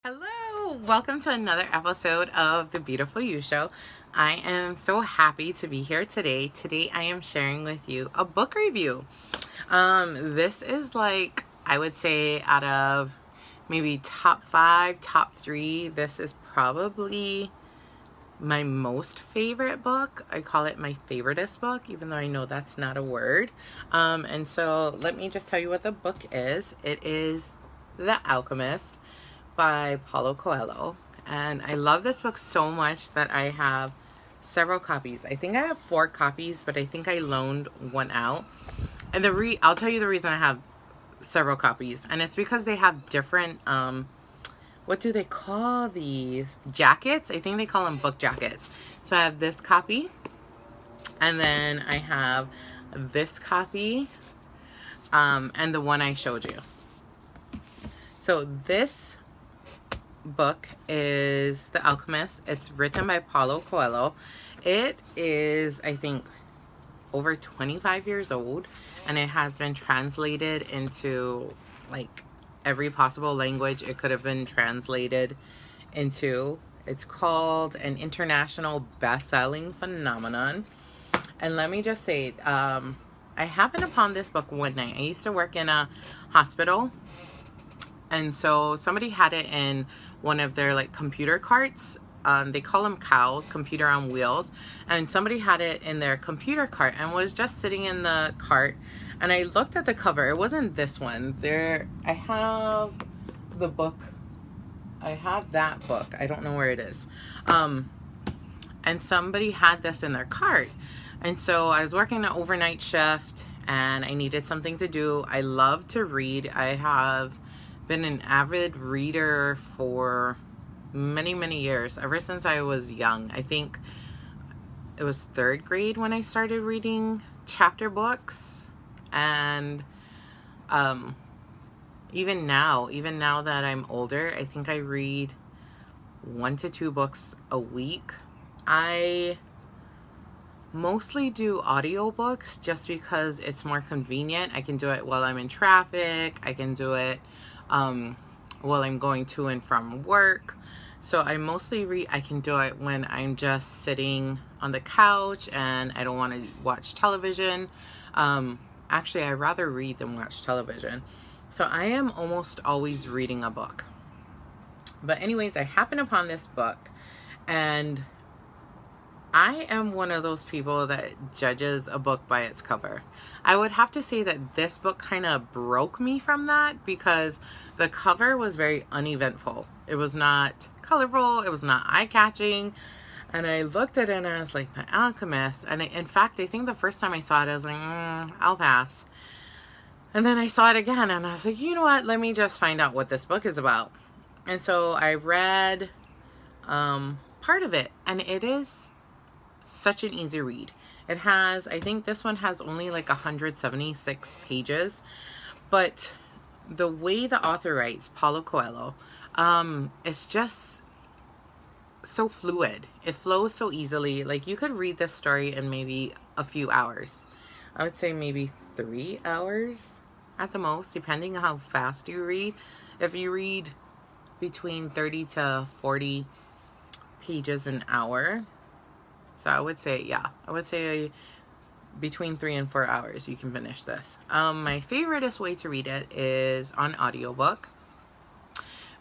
Hello, welcome to another episode of the Beautiful You Show. I am so happy to be here today. Today I am sharing with you a book review. This is like, I would say out of maybe top 5, top 3, this is probably my most favorite book. I call it my favoritist book, even though I know that's not a word. And so let me just tell you what the book is. It is The Alchemist by Paulo Coelho, and I love this book so much that I have several copies. I think I have 4 copies, but I think I loaned one out. And I'll tell you the reason I have several copies, and it's because they have different what do they call these? Jackets? I think they call them book jackets. So I have this copy, and then I have this copy, and the one I showed you. So this book is The Alchemist. It's written by Paulo Coelho. It is, I think, over 25 years old, and it has been translated into like every possible language it could have been translated into. It's called an international best-selling phenomenon. And let me just say, I happened upon this book one night. I used to work in a hospital, and so somebody had it in one of their like computer carts. They call them cows, computer on wheels. And somebody had it in their computer cart and was just sitting in the cart. And I looked at the cover. It wasn't this one. I have the book. I have that book. I don't know where it is. And somebody had this in their cart. And so I was working an overnight shift and I needed something to do. I love to read. I have been an avid reader for many years, ever since I was young. I think it was 3rd grade when I started reading chapter books, and even now that I'm older, I think I read 1 to 2 books a week. I mostly do audiobooks just because it's more convenient. I can do it while I'm in traffic. I can do it while I'm going to and from work. So I mostly read. I can do it when I'm just sitting on the couch and I don't want to watch television. Actually, I rather read than watch television. So I am almost always reading a book. But anyways, I happened upon this book, and I am one of those people that judges a book by its cover. I would have to say that this book kind of broke me from that, because the cover was very uneventful. It was not colorful. It was not eye-catching. And I looked at it and I was like, The Alchemist. And in fact, I think the first time I saw it, I was like, I'll pass. And then I saw it again and I was like, you know what? Let me just find out what this book is about. And so I read part of it, and it is such an easy read. It has, I think this one has only like 176 pages, but the way the author writes, Paulo Coelho, it's just so fluid. It flows so easily. Like, you could read this story in maybe a few hours. I would say maybe 3 hours at the most, depending on how fast you read. If you read between 30 to 40 pages an hour, so I would say between 3 and 4 hours you can finish this. My favoriteest way to read it is on audiobook,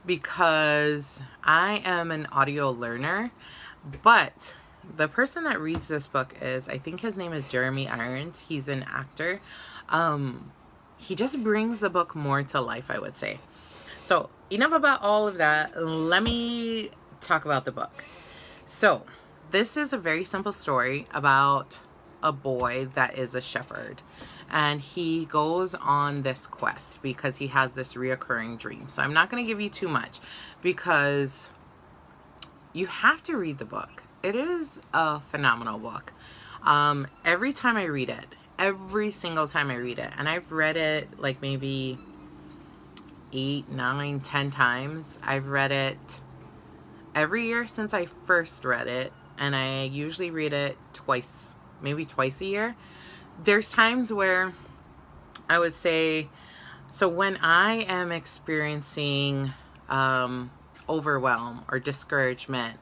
because I am an audio learner. But the person that reads this book is, I think his name is Jeremy Irons. He's an actor. He just brings the book more to life, I would say. So enough about all of that. Let me talk about the book. So this is a very simple story about a boy that is a shepherd, and he goes on this quest because he has this reoccurring dream. So I'm not going to give you too much, because you have to read the book. It is a phenomenal book. Every time I read it, every single time I read it, and I've read it like maybe 8, 9, 10 times. I've read it every year since I first read it, and I usually read it maybe twice a year. There's times where I would say, so when I am experiencing overwhelm or discouragement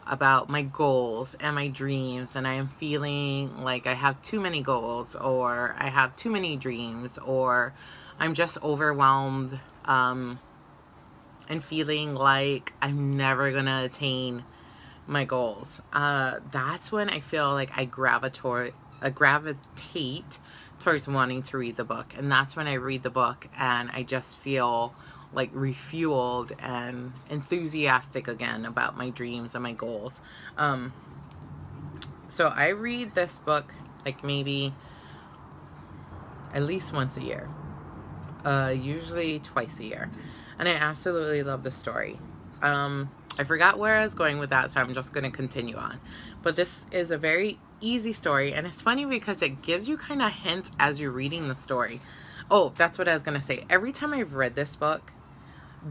about my goals and my dreams, and I am feeling like I have too many goals, or I have too many dreams, or I'm just overwhelmed and feeling like I'm never gonna attain my goals, that's when I feel like I gravitate towards wanting to read the book. And that's when I read the book and I just feel like refueled and enthusiastic again about my dreams and my goals. So I read this book like maybe at least once a year, usually twice a year, and I absolutely love the story. I forgot where I was going with that, so I'm just going to continue on. But this is a very easy story, and it's funny because it gives you kind of hints as you're reading the story. Oh, that's what I was going to say. Every time I've read this book,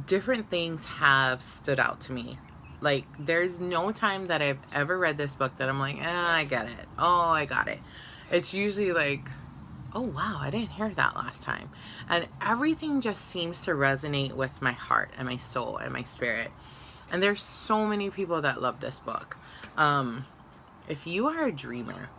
different things have stood out to me. Like, there's no time that I've ever read this book that I'm like, I get it. Oh, I got it. It's usually like, oh, wow, I didn't hear that last time. And everything just seems to resonate with my heart and my soul and my spirit. And there's so many people that love this book. If you are a dreamer,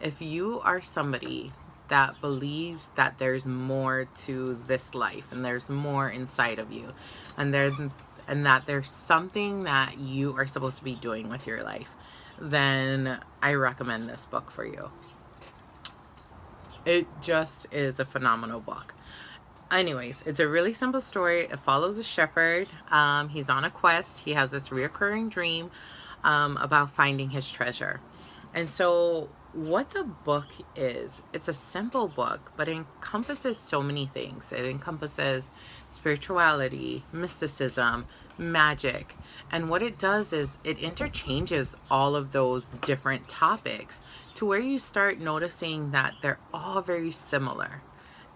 if you are somebody that believes that there's more to this life and there's more inside of you, and that there's something that you are supposed to be doing with your life, then I recommend this book for you. It just is a phenomenal book. Anyways, it's a really simple story. It follows a shepherd. He's on a quest. He has this reoccurring dream about finding his treasure. And so what the book is, it's a simple book, but it encompasses so many things. It encompasses spirituality, mysticism, magic. And what it does is it interchanges all of those different topics to where you start noticing that they're all very similar.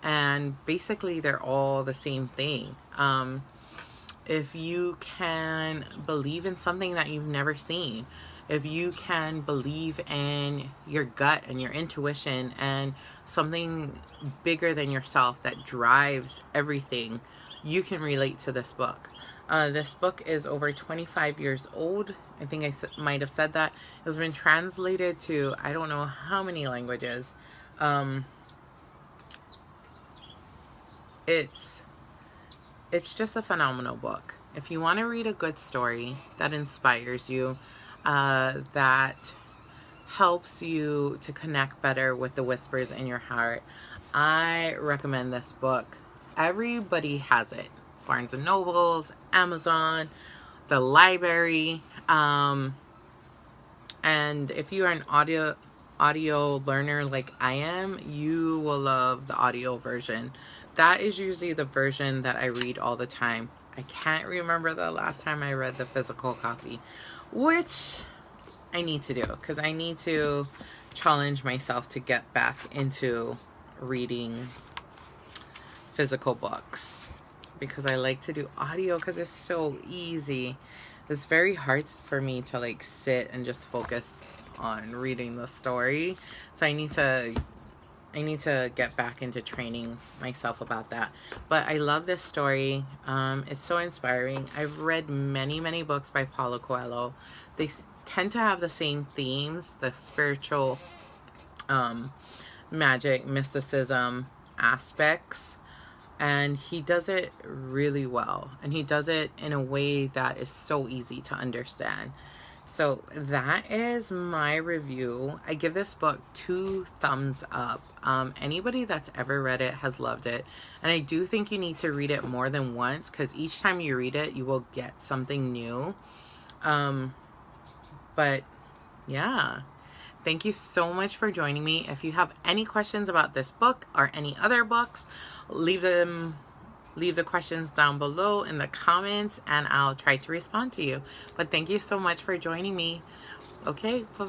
And basically they're all the same thing. If you can believe in something that you've never seen, if you can believe in your gut and your intuition and something bigger than yourself that drives everything, you can relate to this book. This book is over 25 years old. I think I might have said that. It has been translated to I don't know how many languages. It's just a phenomenal book. If you want to read a good story that inspires you, that helps you to connect better with the whispers in your heart, I recommend this book. Everybody has it. Barnes and Nobles, Amazon, the library, and if you are an audio learner like I am, you will love the audio version. That is usually the version that I read all the time. I can't remember the last time I read the physical copy, which I need to do because I need to challenge myself to get back into reading physical books, because I like to do audio because it's so easy. It's very hard for me to like sit and just focus on reading the story. So I need to get back into training myself about that. But I love this story. It's so inspiring. I've read many books by Paulo Coelho. They tend to have the same themes, the spiritual, magic, mysticism aspects. And he does it really well. And he does it in a way that is so easy to understand. So that is my review. I give this book 2 thumbs up. Anybody that's ever read it has loved it. And I do think you need to read it more than once, because each time you read it, you will get something new. But yeah, thank you so much for joining me. If you have any questions about this book or any other books, leave the questions down below in the comments and I'll try to respond to you. But thank you so much for joining me. Okay, bye.